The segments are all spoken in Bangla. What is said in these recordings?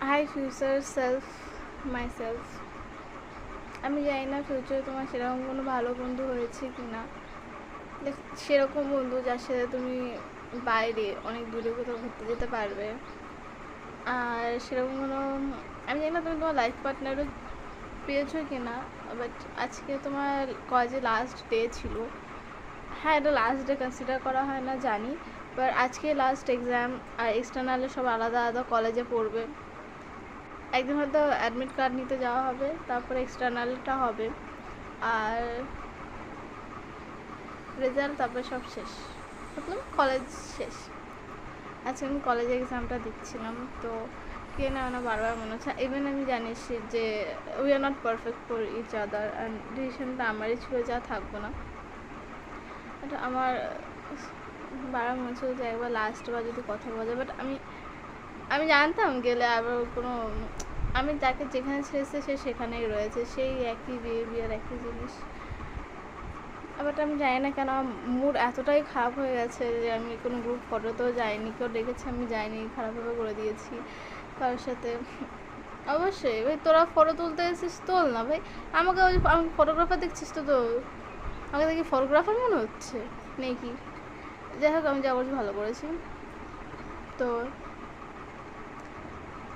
High future self, my self. আমি জানি না ফিউচারে তোমার সেরকম কোনো ভালো বন্ধু হয়েছে কি না, সেরকম বন্ধু যার সাথে তুমি বাইরে অনেক দূরে কোথাও ঘুরতে যেতে পারবে। আর সেরকম কোনো, আমি জানি না তুমি তোমার লাইফ পার্টনারও পেয়েছো কি না, বাট আজকে তোমার কলেজে লাস্ট ডে ছিল। হ্যাঁ, এটা লাস্ট ডে কনসিডার করা হয় না জানি, বাট আজকে লাস্ট এক্সাম। আর এক্সটার্নালে সব আলাদা আলাদা কলেজে পড়বে। একদিন হয়তো অ্যাডমিট কার্ড নিতে যাওয়া হবে, তারপরে এক্সটার্নালটা হবে, আর রেজাল্ট, তারপরে সব শেষ, মতলব কলেজ শেষ। আজকে আমি কলেজে এক্সামটা দিচ্ছিলাম, তো কে না না বারবার মনে হচ্ছে। ইভেন আমি জানি যে we are not perfect for each other, and ডিসিশনটা আমারই ছিল, যা থাকবো না। এটা আমার বারবার মনে হচ্ছিল যে একবার লাস্টবার যদি কথা বলা যায়, বাট আমি জানতাম গেলে আবার কোনো, আমি তাকে যেখানে ছেড়েছে সে সেখানেই রয়েছে, সেই একই বিহেভিয়ার, একই জিনিস। বাট আমি জানি না কেন মুড এতটাই খারাপ হয়ে গেছে যে আমি কোনো গ্রুপ ফটোতেও যাইনি, কেউ ডেকেছে আমি যাইনি, খারাপভাবে করে দিয়েছি কারোর সাথে। অবশ্যই ভাই, তোরা ফটো তুলতে এসেছিস তোল না ভাই, আমাকে আমি ফটোগ্রাফার দেখছিস তো, আমাকে দেখি ফটোগ্রাফার মনে হচ্ছে নেই কি। যাই হোক, আমি যা করছি ভালো করেছি। তো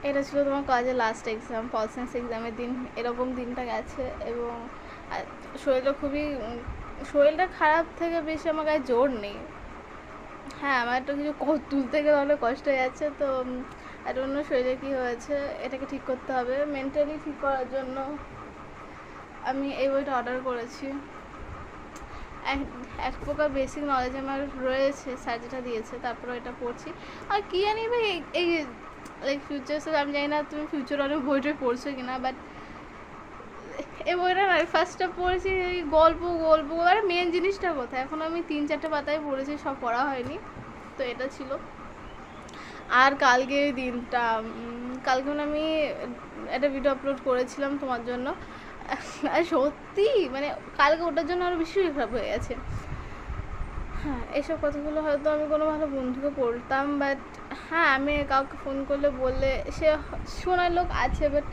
এটা ছিল তোমার কলেজের লাস্ট এক্সাম, পল সায়েন্স এক্সামের দিন। এরকম দিনটা গেছে, এবং শরীরটা খুবই, শরীরটা খারাপ থেকে বেশি আমার গায়ে জোর নেই। হ্যাঁ, আমার একটা কিছু তুলতে গেলে অনেক কষ্ট হয়ে যাচ্ছে, তো আর অন্য শরীরে কী হয়েছে এটাকে ঠিক করতে হবে। মেন্টালি ঠিক করার জন্য আমি এই বইটা অর্ডার করেছি। এক প্রকার বেসিক নলেজ আমার রয়েছে, স্যার যেটা দিয়েছে, তারপরে এটা পড়ছি। আর কী জানি ভাই, এই লাইক ফিউচার্সে আমি জানি না তুমি ফিউচার অনেক বইটা পড়ছো কি না, বাট এই বইটা না ফার্স্টটা পড়েছি গল্প গল্প, আর মেন জিনিসটা কোথায়, এখন আমি 3-4 পাতায় পড়েছি, সব পড়া হয়নি। তো এটা ছিল। আর কালকে দিনটা, কালকে আমি একটা ভিডিও আপলোড করেছিলাম তোমার জন্য, আর সত্যি মানে কালকে ওটার জন্য আরও বেশি খারাপ হয়ে গেছে। হ্যাঁ, এইসব কথাগুলো হয়তো আমি কোনো ভালো বন্ধুকে বলতাম, বাট হ্যাঁ, আমি কাউকে ফোন করলে বললে সে শোনার লোক আছে, বাট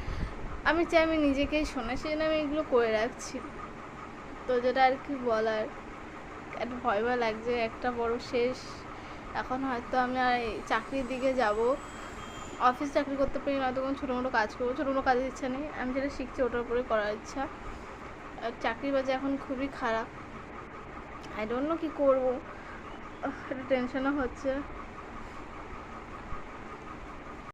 আমি চাই আমি নিজেকেই শোনাই, সেই জন্য আমি এগুলো করে রাখছি। তো যেটা আর কি বলার, একটা ভয় ভয় লাগছে, একটা বড় শেষ। এখন হয়তো আমি আর চাকরির দিকে যাব, অফিস চাকরি করতে পারি, নয়তো কোনো ছোটো মোটো কাজ করবো। ছোটো মোটো কাজের ইচ্ছা নেই, আমি যেটা শিখছি ওটার উপরে করার ইচ্ছা। চাকরির বাজে এখন খুবই খারাপ, আই ডোন্ট নো কী করবো, একটা টেনশনও হচ্ছে।